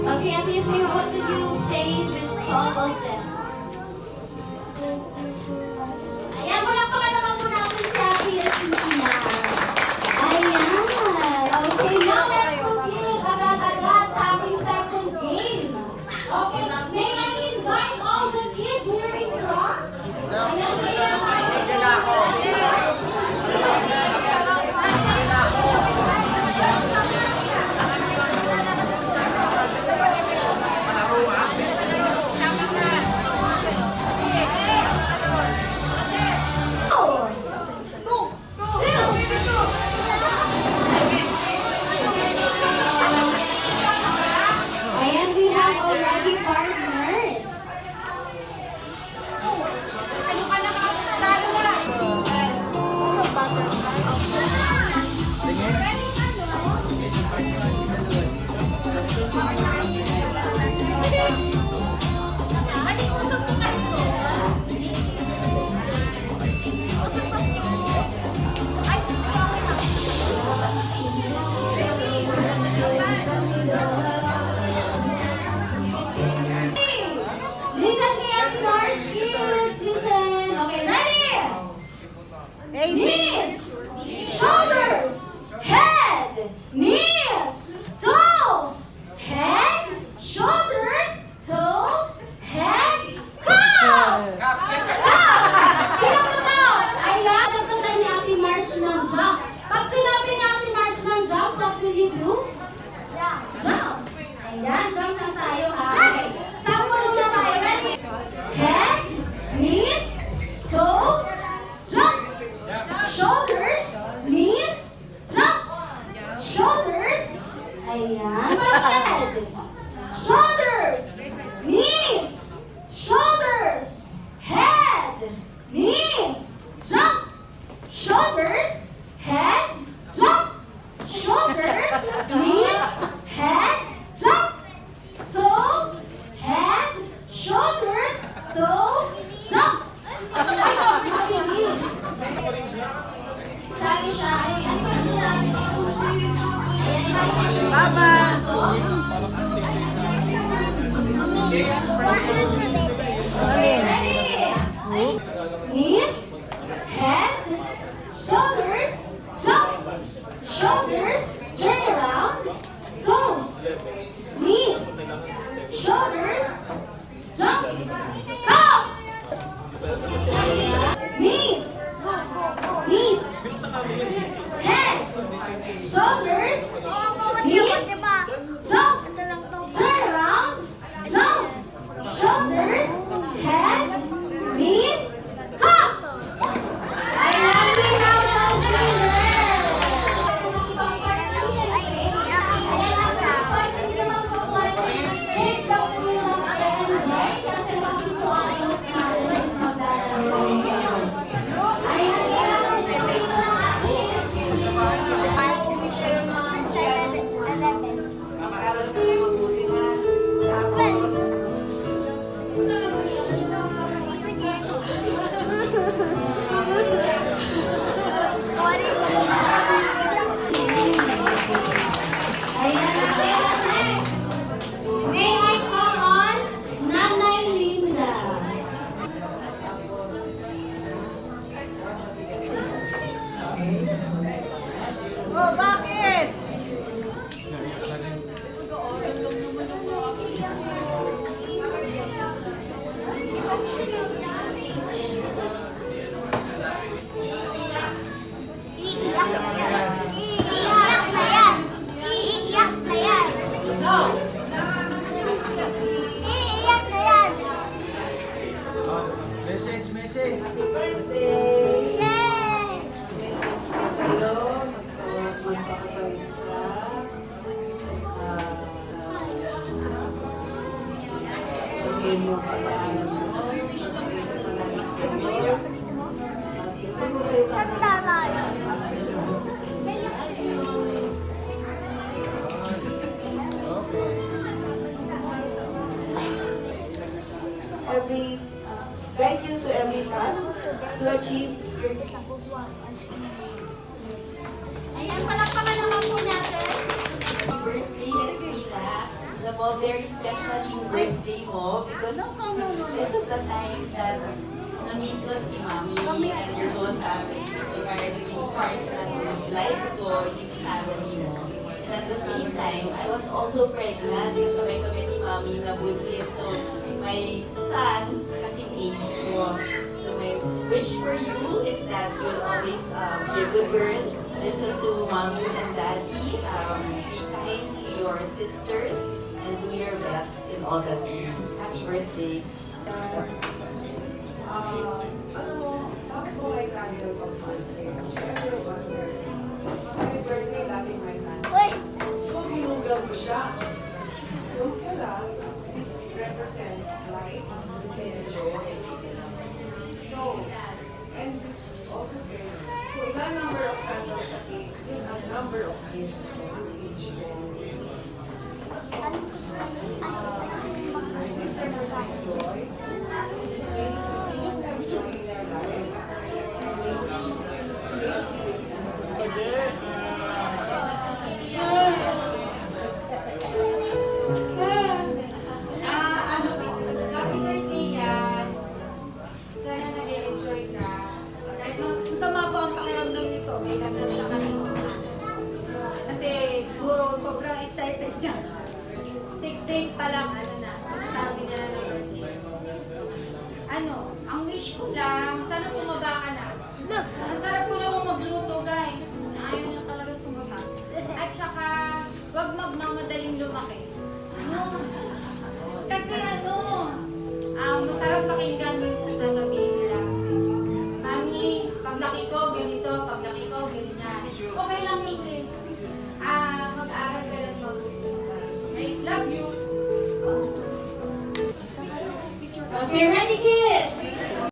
Okay, Ate Yasmin, what did you say with all of them? Ayan, palakpakan naman po natin si Ate Yasmin. Ayan. Okay, now let's proceed agad-agad sa ating second game. Okay, may I invite all the kids here in front? Ayan, may I invite all the kids? Ayan, we have already partners. Listen kay Ate March, kids. Listen. Okay, ready? Knees, shoulders, head, knees, toes, head, shoulders, toes, head, come! Tingnan mo to! Ayan, nagtanda ni Ate March ng jump. Pag sinabi ni Ate March ng jump, what will you do? Jump. Ayan, jump lang tayo ha. Okay. Sample na tayo. Ready? Head, knees, toes, jump. Shoulders, knees, jump. Shoulders. Ayan. Head. Shoulders, knees, shoulders, head, knees, jump. Shoulders, head, jump. Shoulders, knees, head, jump. Toes, head, shoulders, toes, jump. Mabilis. Sali siya. Ayan, Baba. Ready? Knees, head, shoulders, jump. Shoulders, turn around. Toes, knees, shoulders, jump. Come. Knees, knees, head, shoulders, knees, jump. Turn around, jump. Shoulders, head, knees, come. Ayan, we have no winner. Message, message. Happy birthday! Yay! Sa'yo, magpapabait ka. Sabihin mo ang pag-aaral mo. Siguro kayo Every guide you to every path to achieve your dreams. Ayan, palakpakan naman po natin. Happy birthday, Yasmina. Alam mo, very special yung birthday mo because it was the time that na-meet ko si Mami and your whole family. So, para naging part ng life ko, yung family mo. And at the same time, I was also pregnant kasabay kami ni Mami na buntis. So, my son, kasing age ko. So, my wish for you is that you'll always be a good girl, listen to Mommy and Daddy, be kind to your sisters, and do your best in all that you do. Happy birthday! ano mo, bakit mo kay Daniel pag-birthday? Siyempre, wonder. Happy birthday, loving my man. So, hinugal ko siya. Yung pala, this represents life, and joy. So, and this also says, kung ilan number of candles sa cake, yun ang number of years. So, ang age mo. Does this represent joy? You have joy in your life. Yes, Happy birthday, Yas! Sana nag-enjoy ka. Kahit masama po ang pakiramdam nito, may lagnat siya kanina. Kasi siguro sobrang excited siya. 6 days pa lang, sinasabi nila na birthday. Ang wish ko lang, sana tumaba ka na. Ang sarap ko naman magluto, guys. Ayaw niya talaga tumaba. At saka, huwag magmamadaling lumaki. Kasi masarap pakinggan minsan sasabihin nila, Mami, paglaki ko, ganito, paglaki ko, ganyan. Okay lang yun eh. Mag-aral ka lang mabuti. I love you. Okay, ready kids?